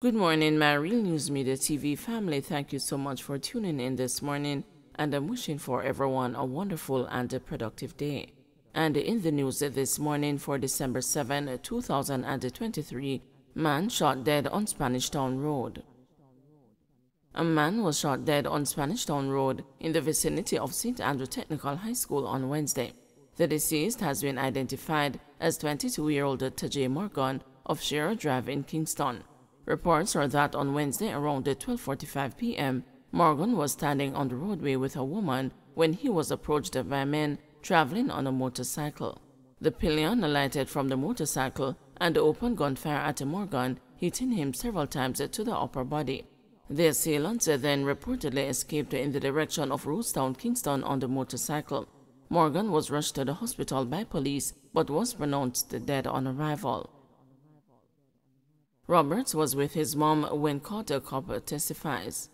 Good morning, my Real News Media TV family. Thank you so much for tuning in this morning, and I'm wishing for everyone a wonderful and a productive day. And in the news this morning for December 7, 2023, man shot dead on Spanish Town Road. A man was shot dead on Spanish Town Road in the vicinity of St. Andrew Technical High School on Wednesday. The deceased has been identified as 22-year-old Tajay Morgan of Shearer Drive in Kingston. Reports are that on Wednesday around 12:45 p.m., Morgan was standing on the roadway with a woman when he was approached by men traveling on a motorcycle. The pillion alighted from the motorcycle and opened gunfire at Morgan, hitting him several times to the upper body. The assailants then reportedly escaped in the direction of Rosestown, Kingston on the motorcycle. Morgan was rushed to the hospital by police but was pronounced dead on arrival. Roberts was with his mom when caught, a cop testifies.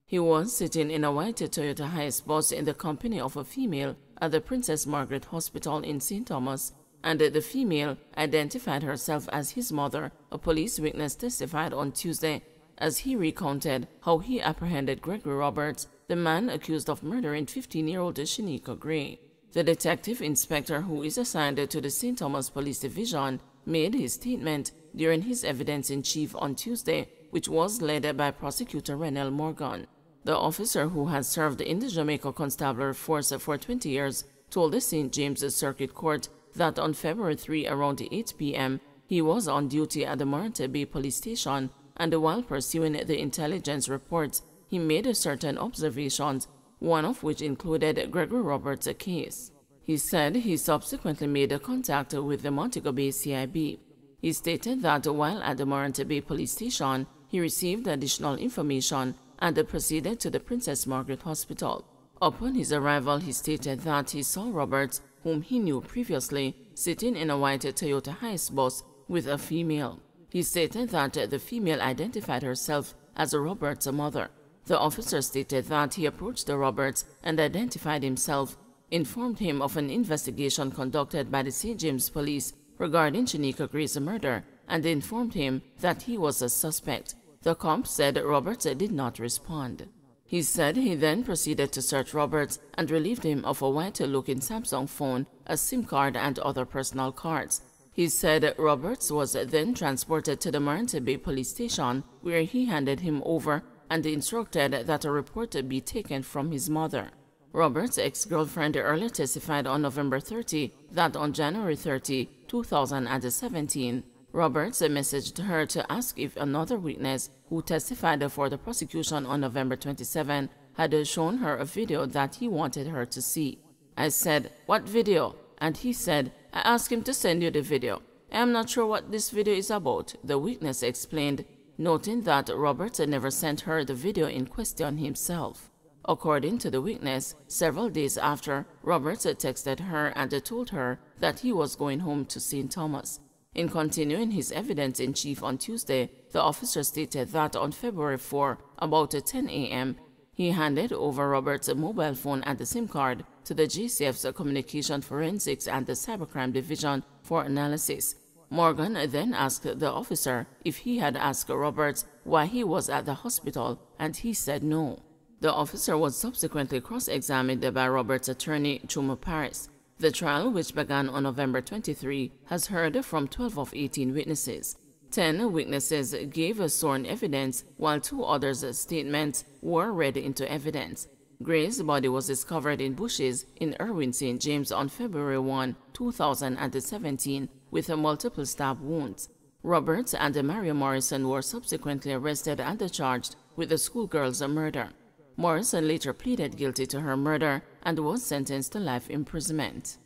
He was sitting in a white Toyota Hiace bus in the company of a female at the Princess Margaret Hospital in St. Thomas, and the female identified herself as his mother, a police witness testified on Tuesday, as he recounted how he apprehended Gregory Roberts, the man accused of murdering 15-year-old Shanika Gray. The detective inspector, who is assigned to the St. Thomas Police Division, made his statement during his evidence-in-chief on Tuesday, which was led by Prosecutor Renell Morgan. The officer, who has served in the Jamaica Constabulary Force for 20 years, told the St. James Circuit Court that on February 3 around 8 p.m., he was on duty at the Morante Bay Police Station, and while pursuing the intelligence reports, he made certain observations, one of which included Gregory Roberts' case. He said he subsequently made contact with the Montego Bay CIB. He stated that while at the Morante Bay Police Station, he received additional information and proceeded to the Princess Margaret Hospital. Upon his arrival, he stated that he saw Roberts, whom he knew previously, sitting in a white Toyota Hiace bus with a female. He stated that the female identified herself as Roberts' mother. The officer stated that he approached Roberts and identified himself, informed him of an investigation conducted by the St. James Police regarding Shanika Gray's murder, and informed him that he was a suspect. The cop said Roberts did not respond. He said he then proceeded to search Roberts and relieved him of a white-looking Samsung phone, a SIM card, and other personal cards. He said Roberts was then transported to the Morante Bay Police Station, where he handed him over and instructed that a report be taken from his mother. Roberts' ex-girlfriend earlier testified on November 30 that on January 30, 2017, Roberts messaged her to ask if another witness who testified for the prosecution on November 27 had shown her a video that he wanted her to see. I said, "What video?" And he said, "I asked him to send you the video. I am not sure what this video is about," the witness explained, noting that Roberts never sent her the video in question himself. According to the witness, several days after, Roberts texted her and told her that he was going home to St. Thomas. In continuing his evidence-in-chief on Tuesday, the officer stated that on February 4, about 10 a.m., he handed over Roberts' mobile phone and the SIM card to the JCF's Communication Forensics and the Cybercrime Division for analysis. Morgan then asked the officer if he had asked Roberts why he was at the hospital, and he said no. The officer was subsequently cross-examined by Roberts' attorney, Chuma Paris. The trial, which began on November 23, has heard from 12 of 18 witnesses. 10 witnesses gave sworn evidence, while 2 others' statements were read into evidence. Gray's body was discovered in bushes in Irwin, St. James on February 1, 2017, with multiple stab wounds. Roberts and Maria Morrison were subsequently arrested and charged with the schoolgirl's murder. Morrison later pleaded guilty to her murder and was sentenced to life imprisonment.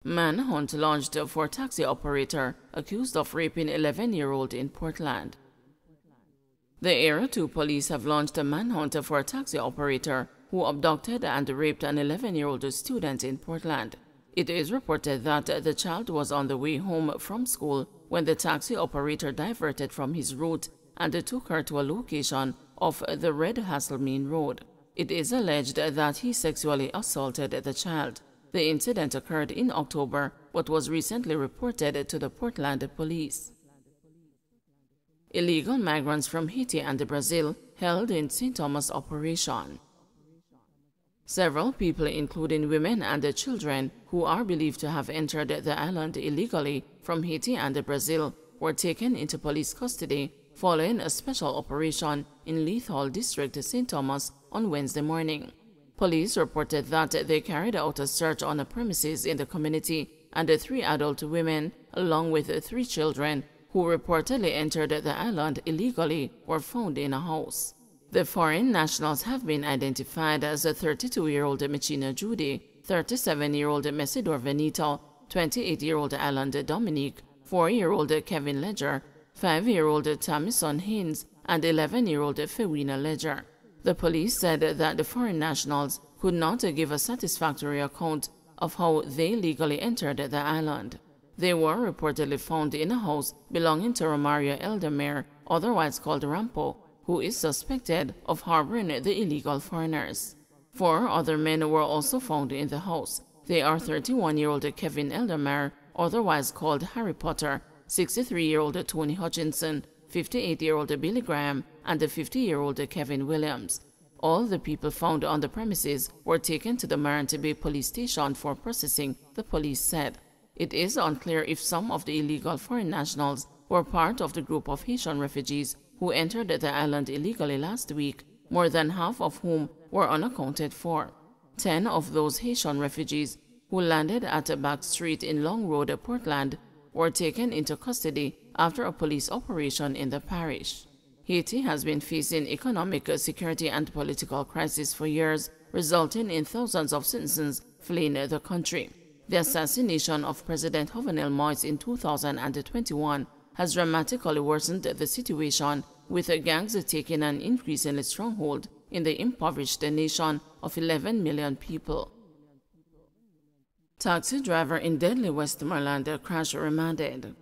Manhunt launched for taxi operator accused of raping 11-year-old in Portland. The Area 2 police have launched a manhunt for a taxi operator who abducted and raped an 11-year-old student in Portland. It is reported that the child was on the way home from school when the taxi operator diverted from his route and took her to a location off the Red Hasselmean Road. It is alleged that he sexually assaulted the child. The incident occurred in October but was recently reported to the Portland police. illegal migrants from Haiti and Brazil held in St. Thomas operation. Several people, including women and children who are believed to have entered the island illegally from Haiti and Brazil, were taken into police custody following a special operation in Lethal District, St. Thomas, on Wednesday morning. Police reported that they carried out a search on a premises in the community, and 3 adult women, along with 3 children, who reportedly entered the island illegally, were found in a house. The foreign nationals have been identified as 32-year-old Michina Judy, 37-year-old Mesidor Venito, 28-year-old Alan Dominique, 4-year-old Kevin Ledger, 5-year-old Tamison Haynes, and 11-year-old Fewina Ledger. The police said that the foreign nationals could not give a satisfactory account of how they legally entered the island. They were reportedly found in a house belonging to Romario Eldermere, otherwise called Rampo, who is suspected of harboring the illegal foreigners. 4 other men were also found in the house. They are 31-year-old Kevin Eldermere, otherwise called Harry Potter, 63-year-old Tony Hutchinson, 58-year-old Billy Graham, and the 50-year-old Kevin Williams. All the people found on the premises were taken to the Marant Bay police station for processing, the police said. It is unclear if some of the illegal foreign nationals were part of the group of Haitian refugees who entered the island illegally last week, more than half of whom were unaccounted for. 10 of those Haitian refugees who landed at Back Street in Long Road, Portland, were taken into custody after a police operation in the parish. Haiti has been facing economic, security, and political crisis for years, resulting in thousands of citizens fleeing the country. The assassination of President Jovenel Moïse in 2021 has dramatically worsened the situation, with gangs taking an increasingly stronghold in the impoverished nation of 11 million people. Taxi driver in deadly Westmoreland crash remanded.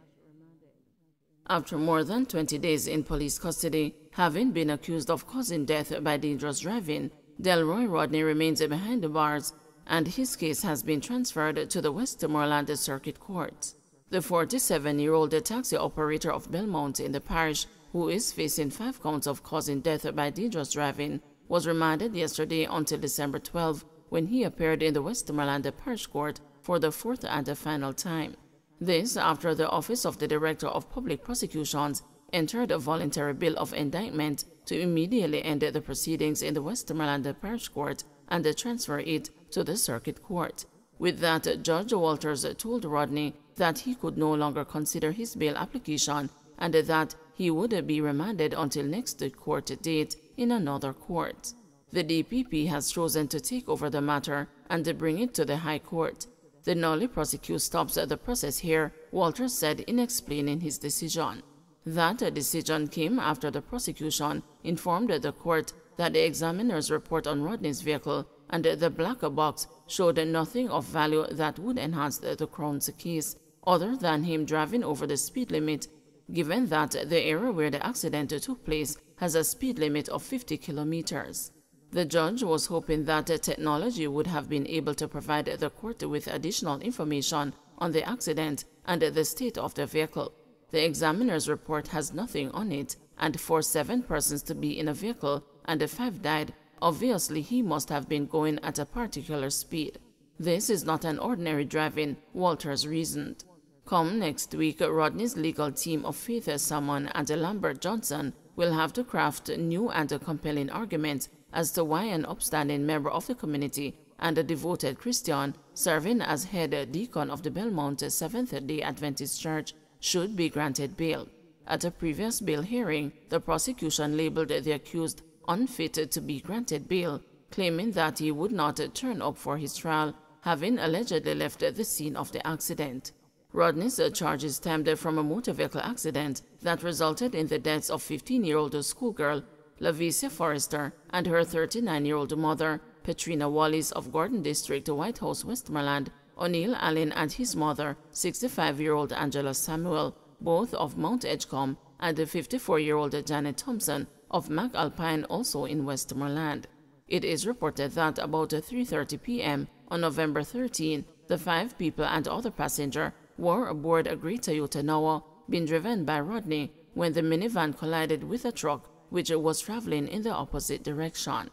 After more than 20 days in police custody, having been accused of causing death by dangerous driving, Delroy Rodney remains behind the bars, and his case has been transferred to the Westmoreland Circuit Court. The 47-year-old taxi operator of Belmont in the parish, who is facing 5 counts of causing death by dangerous driving, was remanded yesterday until December 12, when he appeared in the Westmoreland Parish Court for the 4th and final time. This after the Office of the Director of Public Prosecutions entered a voluntary bill of indictment to immediately end the proceedings in the Westmoreland Parish Court and transfer it to the Circuit Court. With that, Judge Walters told Rodney that he could no longer consider his bail application and that he would be remanded until next court date in another court. The DPP has chosen to take over the matter and bring it to the High Court. The nollie prosecute stops the process here, Walters said in explaining his decision. That decision came after the prosecution informed the court that the examiner's report on Rodney's vehicle and the black box showed nothing of value that would enhance the Crown's case, other than him driving over the speed limit, given that the area where the accident took place has a speed limit of 50 kilometers. The judge was hoping that technology would have been able to provide the court with additional information on the accident and the state of the vehicle. The examiner's report has nothing on it, and for 7 persons to be in a vehicle and 5 died, obviously he must have been going at a particular speed. This is not an ordinary driving, Walters reasoned. Come next week, Rodney's legal team of Faith Salmon and Lambert Johnson will have to craft new and compelling arguments as to why an upstanding member of the community and a devoted Christian serving as head deacon of the Belmont Seventh-day Adventist Church should be granted bail. At a previous bail hearing, the prosecution labeled the accused unfit to be granted bail, claiming that he would not turn up for his trial, having allegedly left the scene of the accident. Rodney's charges stemmed from a motor vehicle accident that resulted in the deaths of 15-year-old schoolgirl Lavicia Forrester and her 39-year-old mother, Petrina Wallis of Gordon District, White House, Westmoreland, O'Neill Allen and his mother, 65-year-old Angela Samuel, both of Mount Edgecombe, and the 54-year-old Janet Thompson of McAlpine, also in Westmoreland. It is reported that about 3:30 p.m. on November 13, the 5 people and other passenger were aboard a gray Toyota Noah being driven by Rodney when the minivan collided with a truck which was traveling in the opposite direction.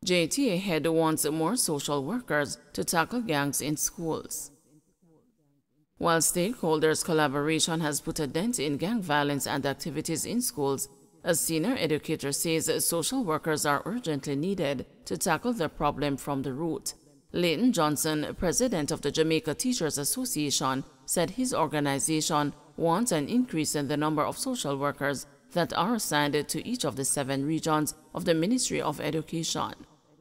JTA head wants more social workers to tackle gangs in schools. While stakeholders' collaboration has put a dent in gang violence and activities in schools, a senior educator says social workers are urgently needed to tackle the problem from the root. Leighton Johnson, president of the Jamaica Teachers Association, said his organization wants an increase in the number of social workers that are assigned to each of the 7 regions of the Ministry of Education.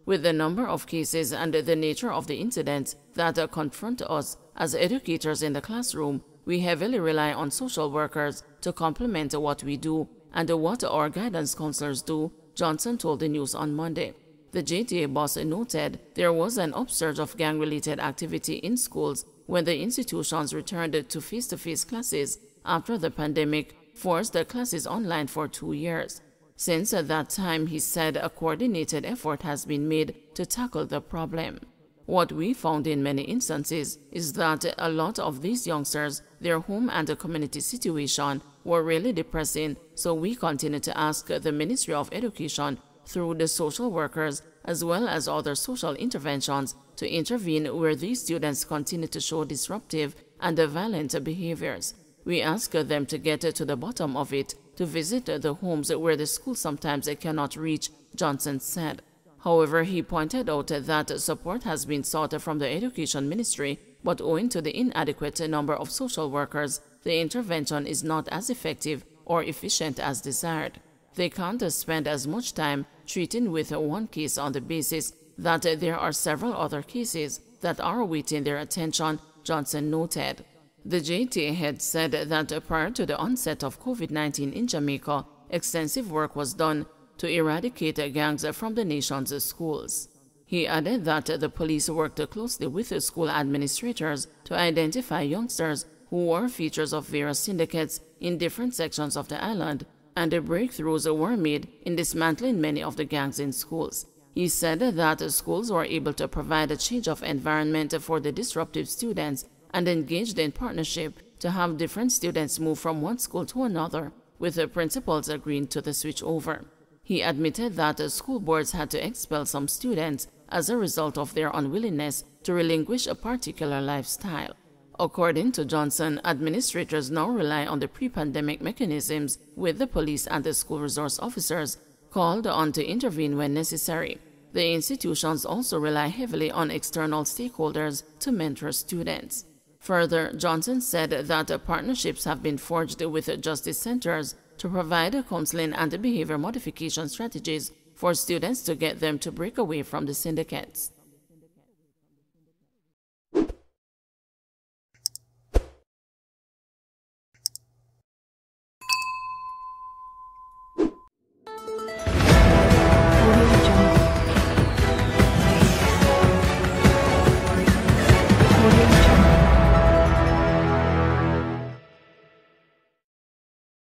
With the number of cases and the nature of the incidents that confront us as educators in the classroom, we heavily rely on social workers to complement what we do and what our guidance counselors do, Johnson told the news on Monday. The JTA boss noted there was an upsurge of gang-related activity in schools when the institutions returned to face-to-face classes after the pandemic forced the classes online for 2 years. Since that time, he said a coordinated effort has been made to tackle the problem. What we found in many instances is that a lot of these youngsters, their home and the community situation were really depressing, so we continue to ask the Ministry of Education through the social workers as well as other social interventions to intervene where these students continue to show disruptive and violent behaviors. We ask them to get to the bottom of it, to visit the homes where the school sometimes cannot reach, Johnson said. However, he pointed out that support has been sought from the Education Ministry, but owing to the inadequate number of social workers, the intervention is not as effective or efficient as desired. They can't spend as much time treating with one case on the basis that there are several other cases that are awaiting their attention, Johnson noted. The JTA head said that prior to the onset of COVID-19 in Jamaica, extensive work was done to eradicate gangs from the nation's schools. He added that the police worked closely with school administrators to identify youngsters who were features of various syndicates in different sections of the island, and breakthroughs were made in dismantling many of the gangs in schools. He said that schools were able to provide a change of environment for the disruptive students and engaged in partnership to have different students move from one school to another, with the principals agreeing to the switch over. He admitted that school boards had to expel some students as a result of their unwillingness to relinquish a particular lifestyle. According to Johnson, administrators now rely on the pre-pandemic mechanisms with the police and the school resource officers called on to intervene when necessary. The institutions also rely heavily on external stakeholders to mentor students. Further, Johnson said that partnerships have been forged with justice centers to provide counseling and behavior modification strategies for students to get them to break away from the syndicates.